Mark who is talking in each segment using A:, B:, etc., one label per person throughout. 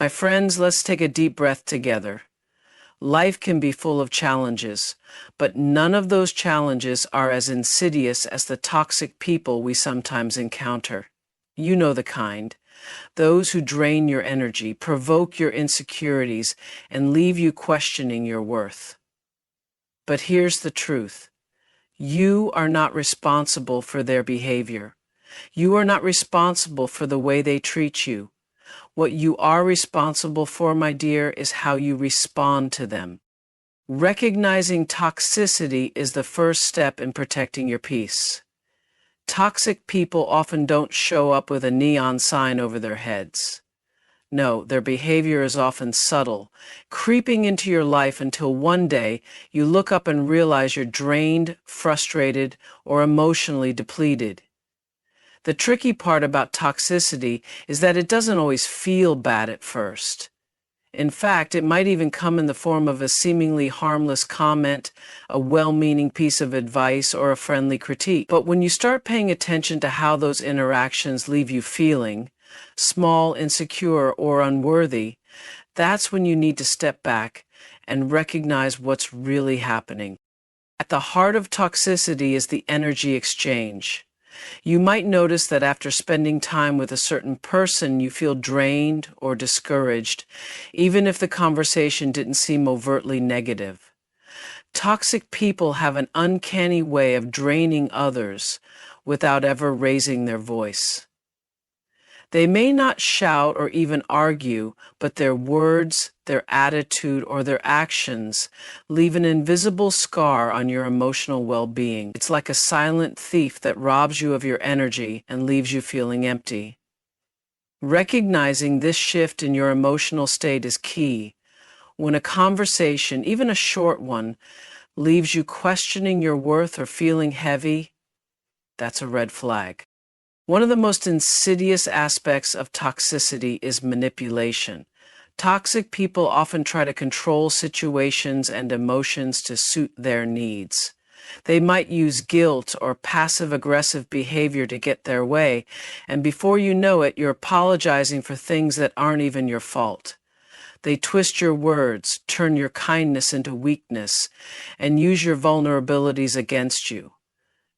A: My friends, let's take a deep breath together. Life can be full of challenges, but none of those challenges are as insidious as the toxic people we sometimes encounter. You know the kind. Those who drain your energy, provoke your insecurities, and leave you questioning your worth. But here's the truth. You are not responsible for their behavior. You are not responsible for the way they treat you. What you are responsible for, my dear, is how you respond to them. Recognizing toxicity is the first step in protecting your peace. Toxic people often don't show up with a neon sign over their heads. No, their behavior is often subtle, creeping into your life until one day you look up and realize you're drained, frustrated, or emotionally depleted. The tricky part about toxicity is that it doesn't always feel bad at first. In fact, it might even come in the form of a seemingly harmless comment, a well-meaning piece of advice, or a friendly critique. But when you start paying attention to how those interactions leave you feeling, small, insecure, or unworthy, that's when you need to step back and recognize what's really happening. At the heart of toxicity is the energy exchange. You might notice that after spending time with a certain person, you feel drained or discouraged, even if the conversation didn't seem overtly negative. Toxic people have an uncanny way of draining others without ever raising their voice. They may not shout or even argue, but their words, their attitude, or their actions leave an invisible scar on your emotional well-being. It's like a silent thief that robs you of your energy and leaves you feeling empty. Recognizing this shift in your emotional state is key. When a conversation, even a short one, leaves you questioning your worth or feeling heavy, that's a red flag. One of the most insidious aspects of toxicity is manipulation. Toxic people often try to control situations and emotions to suit their needs. They might use guilt or passive-aggressive behavior to get their way, and before you know it, you're apologizing for things that aren't even your fault. They twist your words, turn your kindness into weakness, and use your vulnerabilities against you.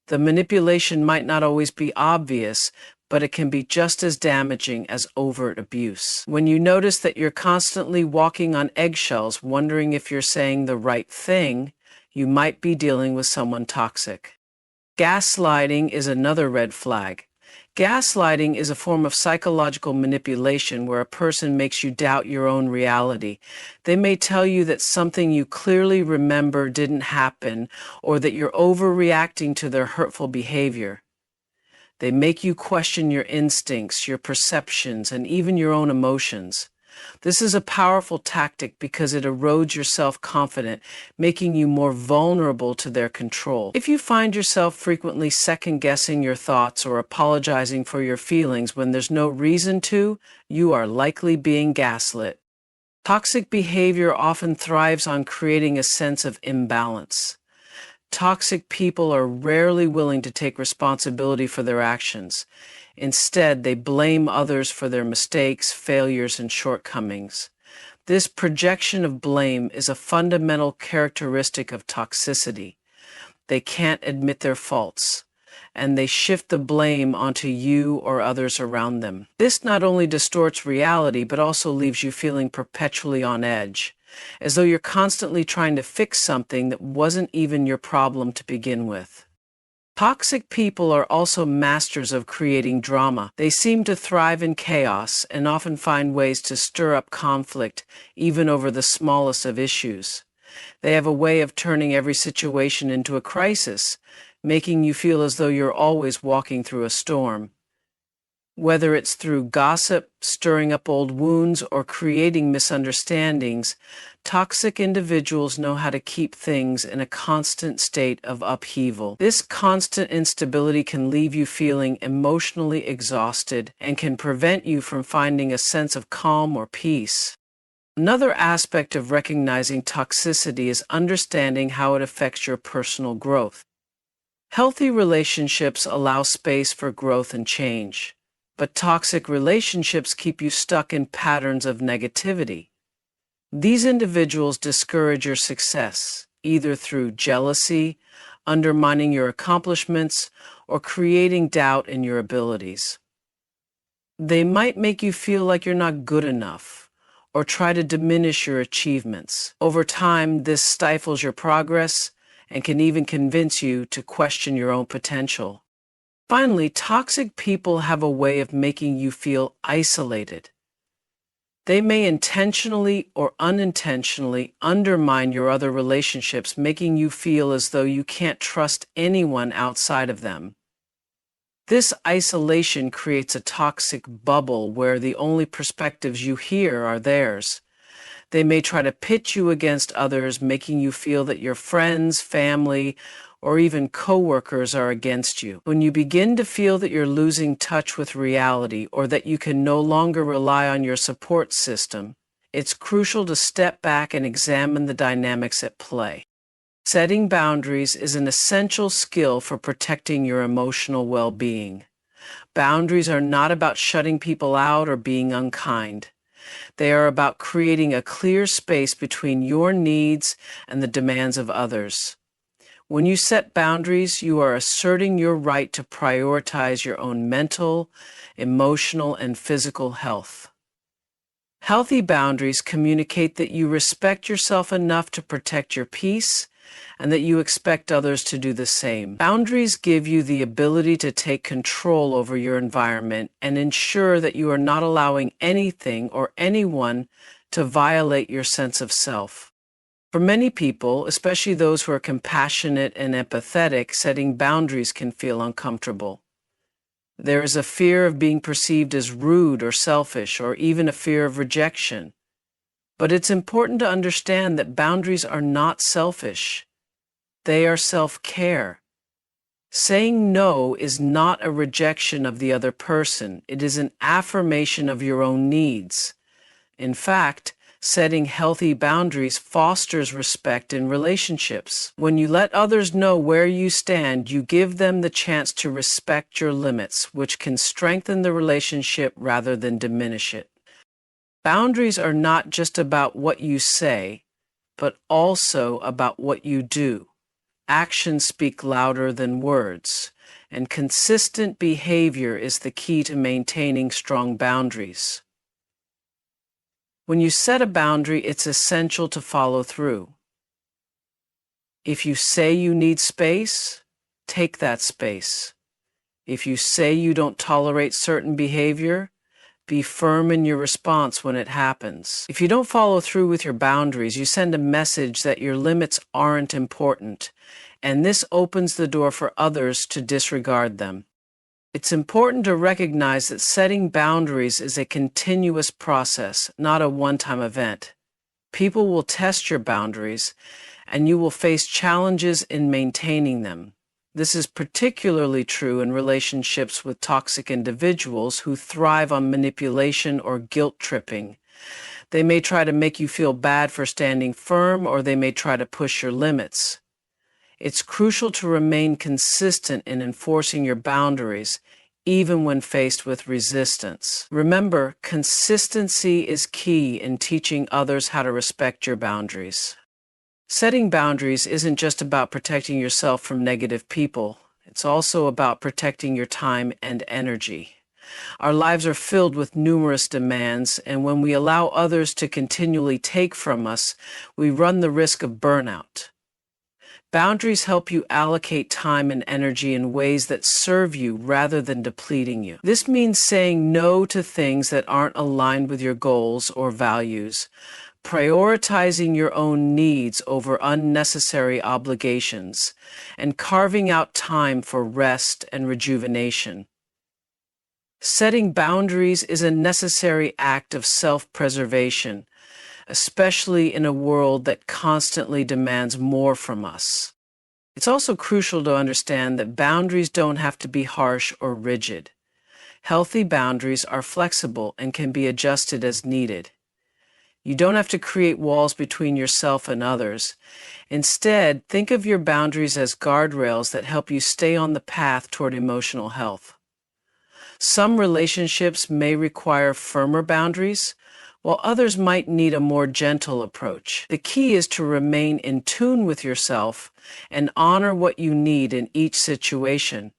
A: The manipulation might not always be obvious, but it can be just as damaging as overt abuse. When you notice that you're constantly walking on eggshells, wondering if you're saying the right thing, you might be dealing with someone toxic. Gaslighting is another red flag. Gaslighting is a form of psychological manipulation where a person makes you doubt your own reality. They may tell you that something you clearly remember didn't happen, or that you're overreacting to their hurtful behavior. They make you question your instincts, your perceptions, and even your own emotions. This is a powerful tactic because it erodes your self-confidence, making you more vulnerable to their control. If you find yourself frequently second-guessing your thoughts or apologizing for your feelings when there's no reason to, you are likely being gaslit. Toxic behavior often thrives on creating a sense of imbalance. Toxic people are rarely willing to take responsibility for their actions. Instead, they blame others for their mistakes, failures, and shortcomings. This projection of blame is a fundamental characteristic of toxicity. They can't admit their faults, and they shift the blame onto you or others around them. This not only distorts reality, but also leaves you feeling perpetually on edge, as though you're constantly trying to fix something that wasn't even your problem to begin with. Toxic people are also masters of creating drama. They seem to thrive in chaos and often find ways to stir up conflict, even over the smallest of issues. They have a way of turning every situation into a crisis, making you feel as though you're always walking through a storm. Whether it's through gossip, stirring up old wounds, or creating misunderstandings, toxic individuals know how to keep things in a constant state of upheaval. This constant instability can leave you feeling emotionally exhausted and can prevent you from finding a sense of calm or peace. Another aspect of recognizing toxicity is understanding how it affects your personal growth. Healthy relationships allow space for growth and change. but toxic relationships keep you stuck in patterns of negativity. These individuals discourage your success, either through jealousy, undermining your accomplishments, or creating doubt in your abilities. They might make you feel like you're not good enough, or try to diminish your achievements. Over time, this stifles your progress and can even convince you to question your own potential. Finally, toxic people have a way of making you feel isolated. They may intentionally or unintentionally undermine your other relationships, making you feel as though you can't trust anyone outside of them. This isolation creates a toxic bubble where the only perspectives you hear are theirs. They may try to pit you against others, making you feel that your friends, family, or even coworkers are against you. When you begin to feel that you're losing touch with reality or that you can no longer rely on your support system, it's crucial to step back and examine the dynamics at play. Setting boundaries is an essential skill for protecting your emotional well-being. Boundaries are not about shutting people out or being unkind. They are about creating a clear space between your needs and the demands of others. When you set boundaries, you are asserting your right to prioritize your own mental, emotional, and physical health. Healthy boundaries communicate that you respect yourself enough to protect your peace and that you expect others to do the same. Boundaries give you the ability to take control over your environment and ensure that you are not allowing anything or anyone to violate your sense of self. For many people, especially those who are compassionate and empathetic, setting boundaries can feel uncomfortable. There is a fear of being perceived as rude or selfish, or even a fear of rejection. But it's important to understand that boundaries are not selfish. They are self-care. Saying no is not a rejection of the other person. It is an affirmation of your own needs. In fact, setting healthy boundaries fosters respect in relationships. When you let others know where you stand, you give them the chance to respect your limits, which can strengthen the relationship rather than diminish it. Boundaries are not just about what you say, but also about what you do. Actions speak louder than words, and consistent behavior is the key to maintaining strong boundaries. When you set a boundary, it's essential to follow through. If you say you need space, take that space. If you say you don't tolerate certain behavior, be firm in your response when it happens. If you don't follow through with your boundaries, you send a message that your limits aren't important, and this opens the door for others to disregard them. It's important to recognize that setting boundaries is a continuous process, not a one-time event. People will test your boundaries, and you will face challenges in maintaining them. This is particularly true in relationships with toxic individuals who thrive on manipulation or guilt tripping. They may try to make you feel bad for standing firm, or they may try to push your limits. It's crucial to remain consistent in enforcing your boundaries, even when faced with resistance. Remember, consistency is key in teaching others how to respect your boundaries. Setting boundaries isn't just about protecting yourself from negative people. It's also about protecting your time and energy. Our lives are filled with numerous demands, and when we allow others to continually take from us, we run the risk of burnout. Boundaries help you allocate time and energy in ways that serve you rather than depleting you. This means saying no to things that aren't aligned with your goals or values, prioritizing your own needs over unnecessary obligations, and carving out time for rest and rejuvenation. Setting boundaries is a necessary act of self-preservation, especially in a world that constantly demands more from us. It's also crucial to understand that boundaries don't have to be harsh or rigid. Healthy boundaries are flexible and can be adjusted as needed. You don't have to create walls between yourself and others. Instead, think of your boundaries as guardrails that help you stay on the path toward emotional health. Some relationships may require firmer boundaries, while others might need a more gentle approach. The key is to remain in tune with yourself and honor what you need in each situation.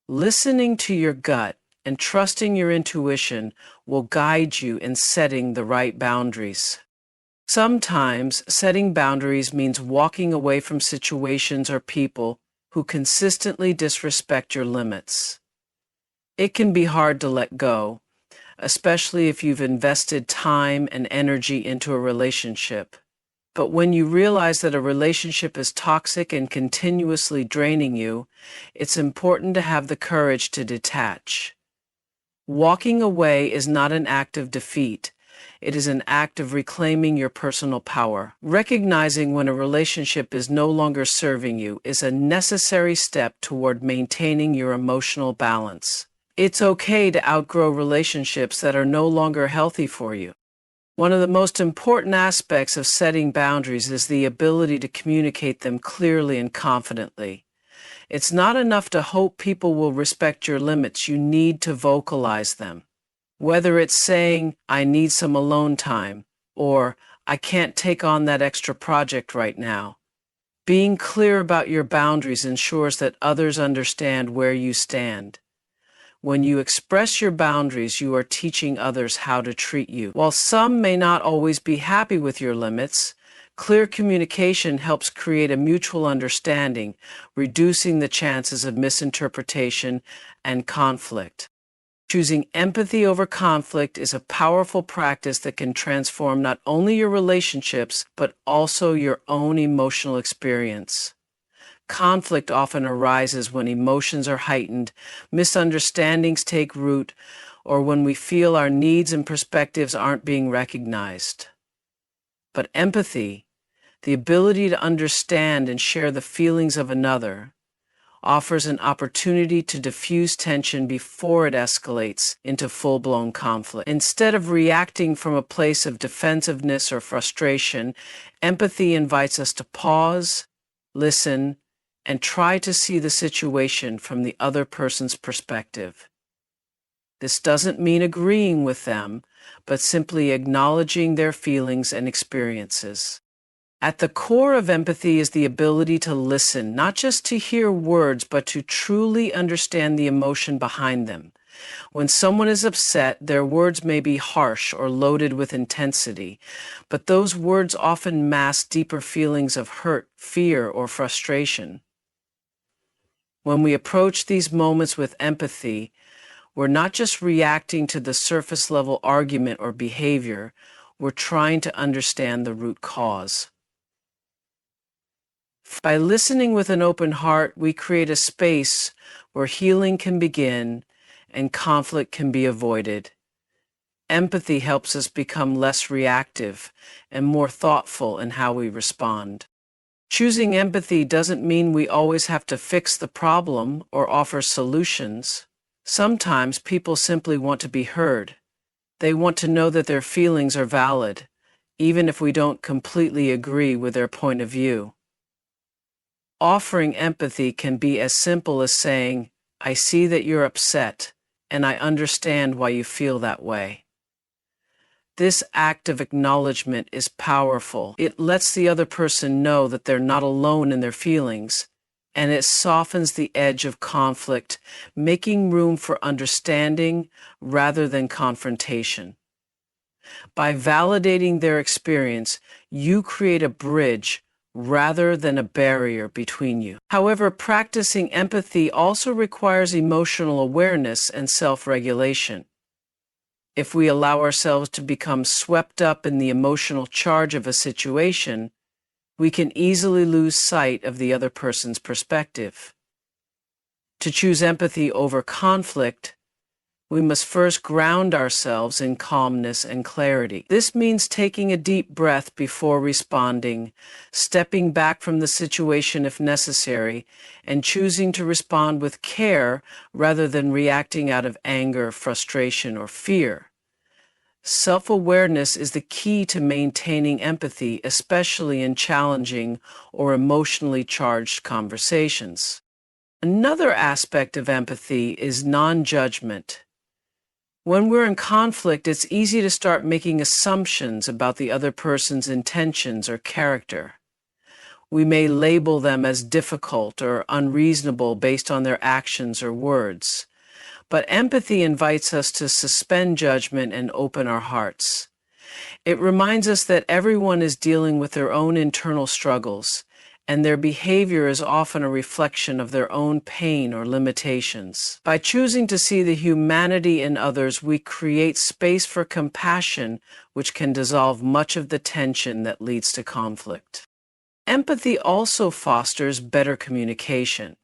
A: Listening to your gut and trusting your intuition will guide you in setting the right boundaries. Sometimes setting boundaries means walking away from situations or people who consistently disrespect your limits. It can be hard to let go, especially if you've invested time and energy into a relationship. But when you realize that a relationship is toxic and continuously draining you, it's important to have the courage to detach. Walking away is not an act of defeat. It is an act of reclaiming your personal power. Recognizing when a relationship is no longer serving you is a necessary step toward maintaining your emotional balance. It's okay to outgrow relationships that are no longer healthy for you. One of the most important aspects of setting boundaries is the ability to communicate them clearly and confidently. It's not enough to hope people will respect your limits. You need to vocalize them. Whether it's saying, "I need some alone time," or "I can't take on that extra project right now." Being clear about your boundaries ensures that others understand where you stand. When you express your boundaries, you are teaching others how to treat you. While some may not always be happy with your limits, clear communication helps create a mutual understanding, reducing the chances of misinterpretation and conflict. Choosing empathy over conflict is a powerful practice that can transform not only your relationships, but also your own emotional experience. Conflict often arises when emotions are heightened, misunderstandings take root, or when we feel our needs and perspectives aren't being recognized. But empathy, the ability to understand and share the feelings of another, offers an opportunity to diffuse tension before it escalates into full-blown conflict. Instead of reacting from a place of defensiveness or frustration, empathy invites us to pause, listen, and try to see the situation from the other person's perspective. This doesn't mean agreeing with them, but simply acknowledging their feelings and experiences. At the core of empathy is the ability to listen, not just to hear words, but to truly understand the emotion behind them. When someone is upset, their words may be harsh or loaded with intensity, but those words often mask deeper feelings of hurt, fear, or frustration. When we approach these moments with empathy, we're not just reacting to the surface level argument or behavior, we're trying to understand the root cause. By listening with an open heart, we create a space where healing can begin and conflict can be avoided. Empathy helps us become less reactive and more thoughtful in how we respond. Choosing empathy doesn't mean we always have to fix the problem or offer solutions. Sometimes people simply want to be heard. They want to know that their feelings are valid, even if we don't completely agree with their point of view. Offering empathy can be as simple as saying, "I see that you're upset, and I understand why you feel that way." This act of acknowledgement is powerful. It lets the other person know that they're not alone in their feelings, and it softens the edge of conflict, making room for understanding rather than confrontation. By validating their experience, you create a bridge rather than a barrier between you. However, practicing empathy also requires emotional awareness and self-regulation. If we allow ourselves to become swept up in the emotional charge of a situation, we can easily lose sight of the other person's perspective. To choose empathy over conflict, we must first ground ourselves in calmness and clarity. This means taking a deep breath before responding, stepping back from the situation if necessary, and choosing to respond with care rather than reacting out of anger, frustration, or fear. Self-awareness is the key to maintaining empathy, especially in challenging or emotionally charged conversations. Another aspect of empathy is non-judgment. When we're in conflict, it's easy to start making assumptions about the other person's intentions or character. We may label them as difficult or unreasonable based on their actions or words. But empathy invites us to suspend judgment and open our hearts. It reminds us that everyone is dealing with their own internal struggles, and their behavior is often a reflection of their own pain or limitations. By choosing to see the humanity in others, we create space for compassion, which can dissolve much of the tension that leads to conflict. Empathy also fosters better communication.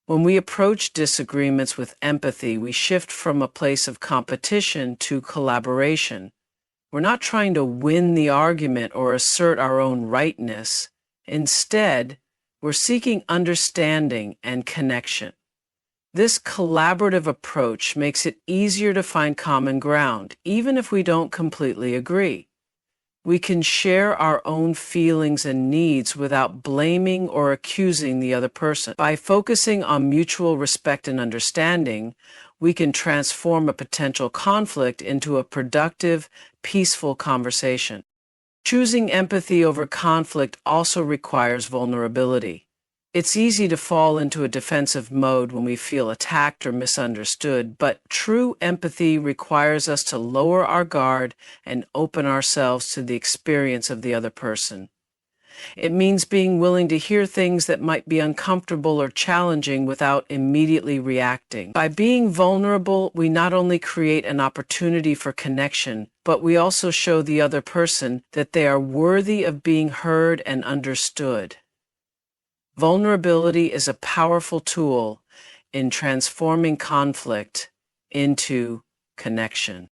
A: When we approach disagreements with empathy, we shift from a place of competition to collaboration. We're not trying to win the argument or assert our own rightness. Instead, we're seeking understanding and connection. This collaborative approach makes it easier to find common ground, even if we don't completely agree. We can share our own feelings and needs without blaming or accusing the other person. By focusing on mutual respect and understanding, we can transform a potential conflict into a productive, peaceful conversation. Choosing empathy over conflict also requires vulnerability. It's easy to fall into a defensive mode when we feel attacked or misunderstood, but true empathy requires us to lower our guard and open ourselves to the experience of the other person. It means being willing to hear things that might be uncomfortable or challenging without immediately reacting. By being vulnerable, we not only create an opportunity for connection, but we also show the other person that they are worthy of being heard and understood. Vulnerability is a powerful tool in transforming conflict into connection.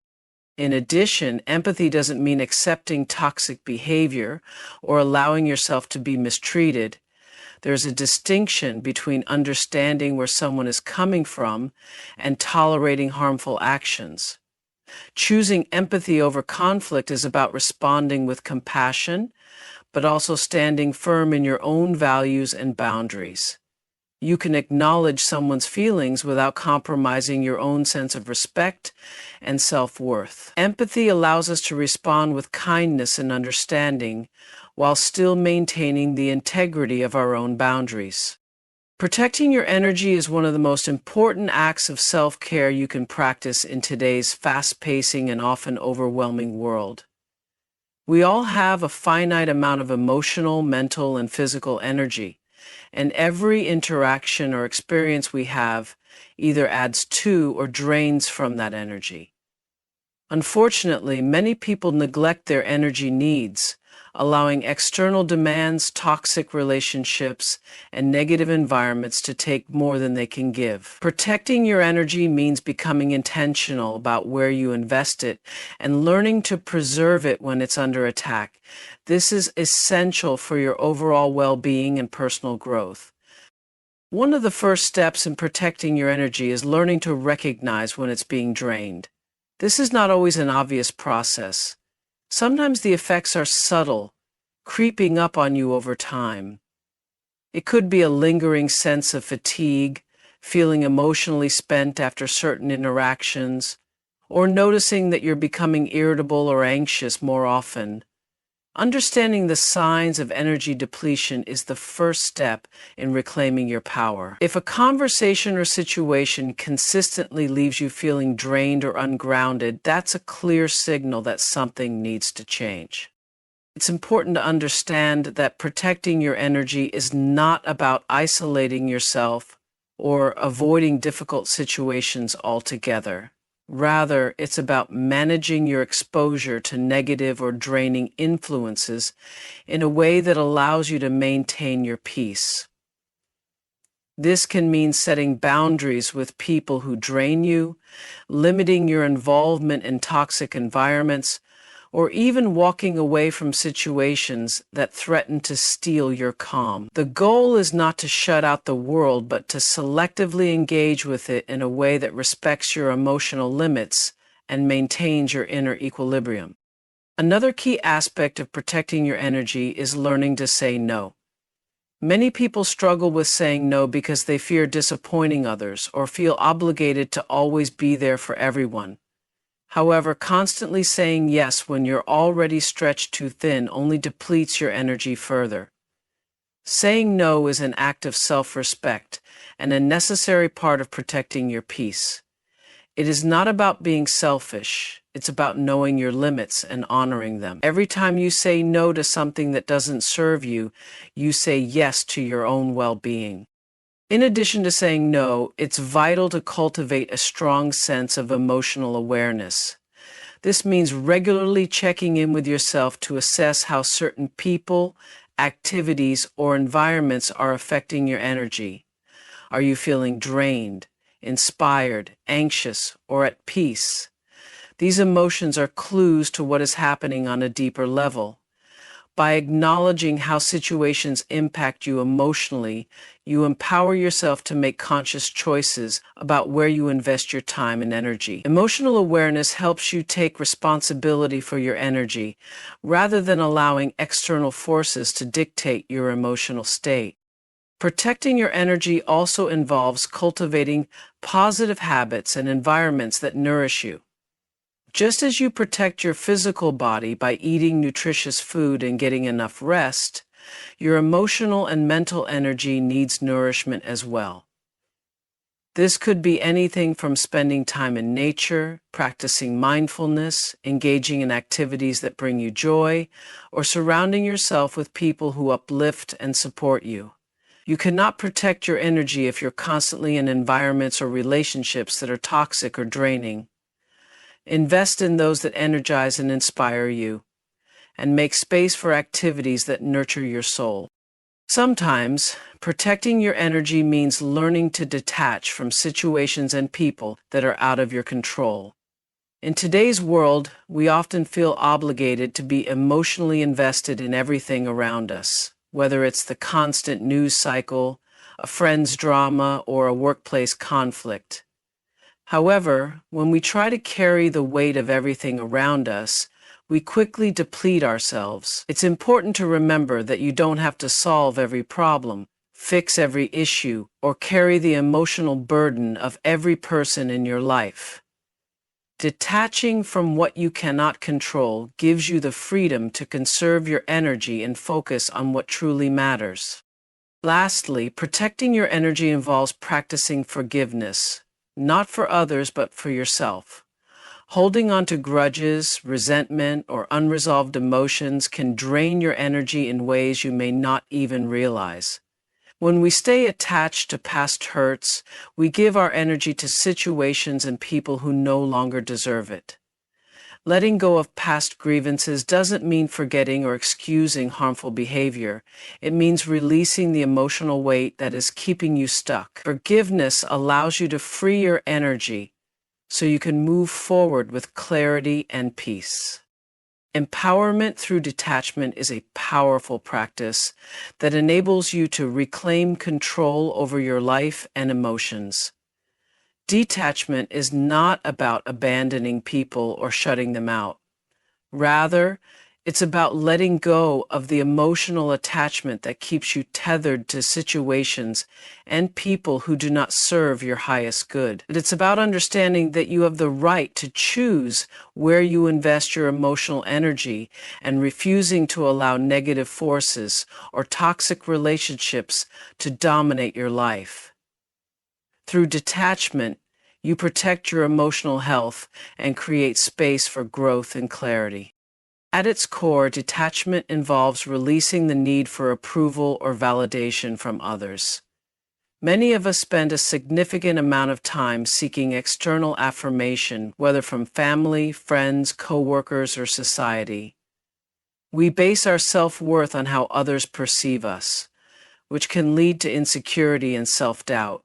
A: In addition, empathy doesn't mean accepting toxic behavior or allowing yourself to be mistreated. There's a distinction between understanding where someone is coming from and tolerating harmful actions. Choosing empathy over conflict is about responding with compassion, but also standing firm in your own values and boundaries. You can acknowledge someone's feelings without compromising your own sense of respect and self-worth. Empathy allows us to respond with kindness and understanding while still maintaining the integrity of our own boundaries. Protecting your energy is one of the most important acts of self-care you can practice in today's fast-pacing and often overwhelming world. We all have a finite amount of emotional, mental, and physical energy, and every interaction or experience we have either adds to or drains from that energy. Unfortunately, many people neglect their energy needs, allowing external demands, toxic relationships, and negative environments to take more than they can give. Protecting your energy means becoming intentional about where you invest it and learning to preserve it when it's under attack. This is essential for your overall well-being and personal growth. One of the first steps in protecting your energy is learning to recognize when it's being drained. This is not always an obvious process. Sometimes the effects are subtle, creeping up on you over time. It could be a lingering sense of fatigue, feeling emotionally spent after certain interactions, or noticing that you're becoming irritable or anxious more often. Understanding the signs of energy depletion is the first step in reclaiming your power. If a conversation or situation consistently leaves you feeling drained or ungrounded, that's a clear signal that something needs to change. It's important to understand that protecting your energy is not about isolating yourself or avoiding difficult situations altogether. Rather, it's about managing your exposure to negative or draining influences in a way that allows you to maintain your peace. This can mean setting boundaries with people who drain you, limiting your involvement in toxic environments, or even walking away from situations that threaten to steal your calm. The goal is not to shut out the world, but to selectively engage with it in a way that respects your emotional limits and maintains your inner equilibrium. Another key aspect of protecting your energy is learning to say no. Many people struggle with saying no because they fear disappointing others or feel obligated to always be there for everyone. However, constantly saying yes when you're already stretched too thin only depletes your energy further. Saying no is an act of self-respect and a necessary part of protecting your peace. It is not about being selfish. It's about knowing your limits and honoring them. Every time you say no to something that doesn't serve you, you say yes to your own well-being. In addition to saying no, it's vital to cultivate a strong sense of emotional awareness. This means regularly checking in with yourself to assess how certain people, activities, or environments are affecting your energy. Are you feeling drained, inspired, anxious, or at peace? These emotions are clues to what is happening on a deeper level. By acknowledging how situations impact you emotionally, you empower yourself to make conscious choices about where you invest your time and energy. Emotional awareness helps you take responsibility for your energy, rather than allowing external forces to dictate your emotional state. Protecting your energy also involves cultivating positive habits and environments that nourish you. Just as you protect your physical body by eating nutritious food and getting enough rest, your emotional and mental energy needs nourishment as well. This could be anything from spending time in nature, practicing mindfulness, engaging in activities that bring you joy, or surrounding yourself with people who uplift and support you. You cannot protect your energy if you're constantly in environments or relationships that are toxic or draining. Invest in those that energize and inspire you, and make space for activities that nurture your soul. Sometimes, protecting your energy means learning to detach from situations and people that are out of your control. In today's world, we often feel obligated to be emotionally invested in everything around us, whether it's the constant news cycle, a friend's drama, or a workplace conflict. However, when we try to carry the weight of everything around us, we quickly deplete ourselves. It's important to remember that you don't have to solve every problem, fix every issue, or carry the emotional burden of every person in your life. Detaching from what you cannot control gives you the freedom to conserve your energy and focus on what truly matters. Lastly, protecting your energy involves practicing forgiveness, not for others but for yourself. Holding on to grudges, resentment, or unresolved emotions can drain your energy in ways you may not even realize. When we stay attached to past hurts, we give our energy to situations and people who no longer deserve it. Letting go of past grievances doesn't mean forgetting or excusing harmful behavior. It means releasing the emotional weight that is keeping you stuck. Forgiveness allows you to free your energy so you can move forward with clarity and peace. Empowerment through detachment is a powerful practice that enables you to reclaim control over your life and emotions. Detachment is not about abandoning people or shutting them out. Rather, it's about letting go of the emotional attachment that keeps you tethered to situations and people who do not serve your highest good. It's about understanding that you have the right to choose where you invest your emotional energy and refusing to allow negative forces or toxic relationships to dominate your life. Through detachment, you protect your emotional health and create space for growth and clarity. At its core, detachment involves releasing the need for approval or validation from others. Many of us spend a significant amount of time seeking external affirmation, whether from family, friends, coworkers, or society. We base our self-worth on how others perceive us, which can lead to insecurity and self-doubt.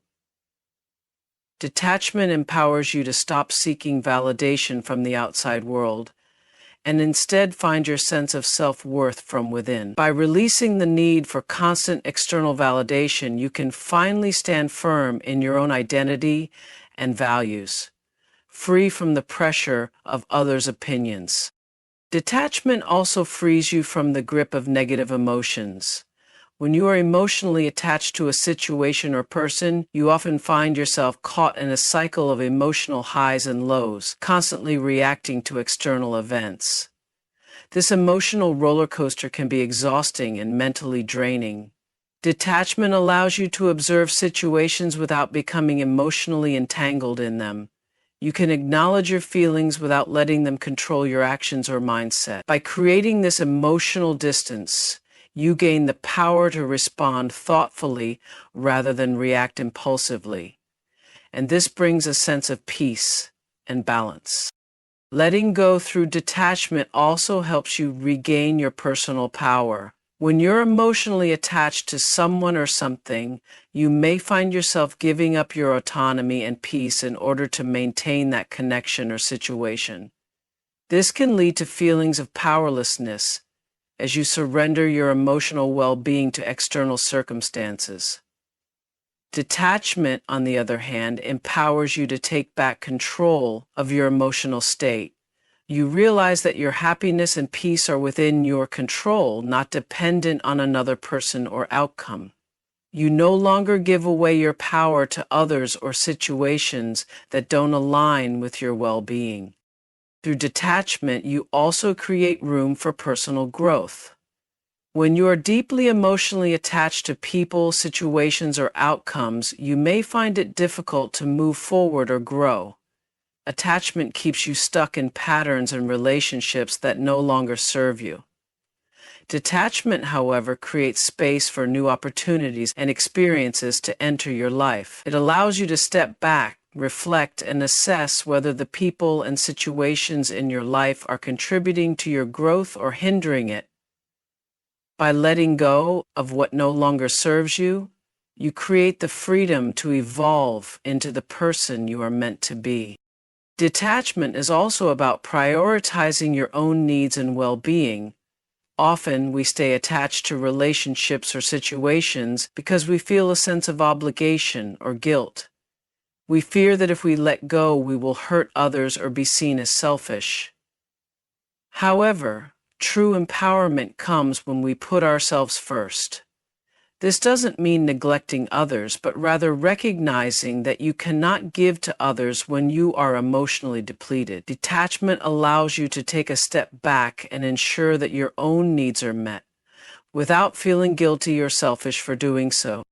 A: Detachment empowers you to stop seeking validation from the outside world and instead find your sense of self-worth from within. By releasing the need for constant external validation, you can finally stand firm in your own identity and values, free from the pressure of others' opinions. Detachment also frees you from the grip of negative emotions. When you are emotionally attached to a situation or person, you often find yourself caught in a cycle of emotional highs and lows, constantly reacting to external events. This emotional roller coaster can be exhausting and mentally draining. Detachment allows you to observe situations without becoming emotionally entangled in them. You can acknowledge your feelings without letting them control your actions or mindset. By creating this emotional distance, you gain the power to respond thoughtfully rather than react impulsively. And this brings a sense of peace and balance. Letting go through detachment also helps you regain your personal power. When you're emotionally attached to someone or something, you may find yourself giving up your autonomy and peace in order to maintain that connection or situation. This can lead to feelings of powerlessness as you surrender your emotional well-being to external circumstances. Detachment, on the other hand, empowers you to take back control of your emotional state. You realize that your happiness and peace are within your control, not dependent on another person or outcome. You no longer give away your power to others or situations that don't align with your well-being. Through detachment, you also create room for personal growth. When you are deeply emotionally attached to people, situations, or outcomes, you may find it difficult to move forward or grow. Attachment keeps you stuck in patterns and relationships that no longer serve you. Detachment, however, creates space for new opportunities and experiences to enter your life. It allows you to step back, reflect, and assess whether the people and situations in your life are contributing to your growth or hindering it. By letting go of what no longer serves you, you create the freedom to evolve into the person you are meant to be. Detachment is also about prioritizing your own needs and well-being. Often we stay attached to relationships or situations because we feel a sense of obligation or guilt. We fear that if we let go, we will hurt others or be seen as selfish. However, true empowerment comes when we put ourselves first. This doesn't mean neglecting others, but rather recognizing that you cannot give to others when you are emotionally depleted. Detachment allows you to take a step back and ensure that your own needs are met, without feeling guilty or selfish for doing so.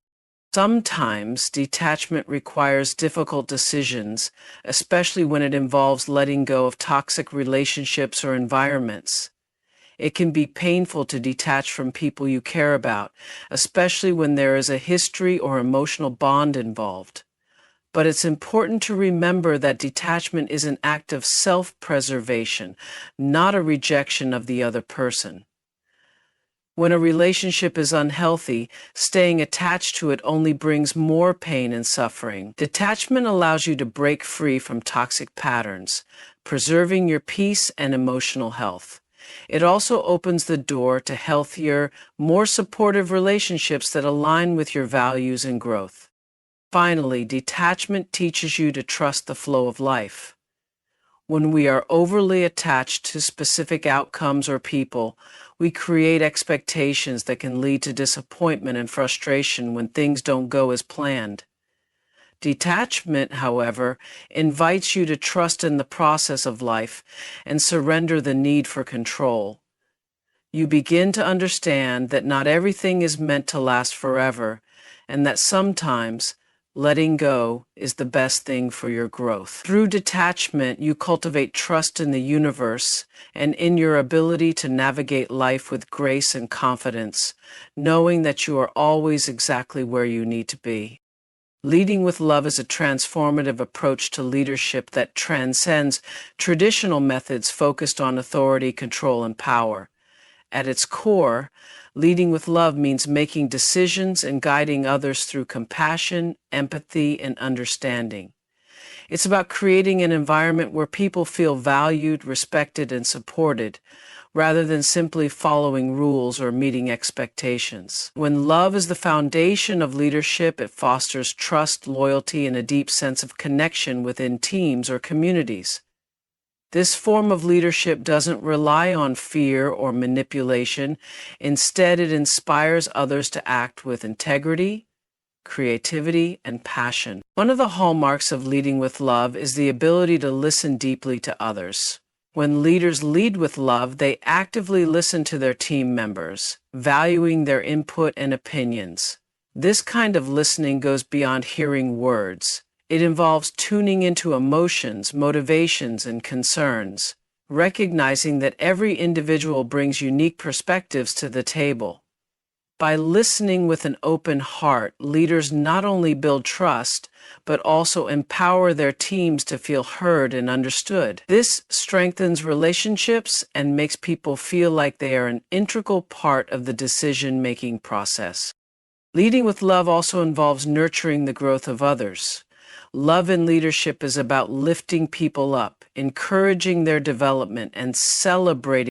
A: Sometimes detachment requires difficult decisions, especially when it involves letting go of toxic relationships or environments. It can be painful to detach from people you care about, especially when there is a history or emotional bond involved. But it's important to remember that detachment is an act of self-preservation, not a rejection of the other person. When a relationship is unhealthy, staying attached to it only brings more pain and suffering. Detachment allows you to break free from toxic patterns, preserving your peace and emotional health. It also opens the door to healthier, more supportive relationships that align with your values and growth. Finally, detachment teaches you to trust the flow of life. When we are overly attached to specific outcomes or people, we create expectations that can lead to disappointment and frustration when things don't go as planned. Detachment, however, invites you to trust in the process of life and surrender the need for control. You begin to understand that not everything is meant to last forever, and that sometimes letting go is the best thing for your growth. Through detachment, you cultivate trust in the universe and in your ability to navigate life with grace and confidence, knowing that you are always exactly where you need to be. Leading with love is a transformative approach to leadership that transcends traditional methods focused on authority, control, and power. At its core, leading with love means making decisions and guiding others through compassion, empathy, and understanding. It's about creating an environment where people feel valued, respected, and supported, rather than simply following rules or meeting expectations. When love is the foundation of leadership, it fosters trust, loyalty, and a deep sense of connection within teams or communities. This form of leadership doesn't rely on fear or manipulation. Instead, it inspires others to act with integrity, creativity, and passion. One of the hallmarks of leading with love is the ability to listen deeply to others. When leaders lead with love, they actively listen to their team members, valuing their input and opinions. This kind of listening goes beyond hearing words. It involves tuning into emotions, motivations, and concerns, recognizing that every individual brings unique perspectives to the table. By listening with an open heart, leaders not only build trust, but also empower their teams to feel heard and understood. This strengthens relationships and makes people feel like they are an integral part of the decision-making process. Leading with love also involves nurturing the growth of others. Love in leadership is about lifting people up, encouraging their development, and celebrating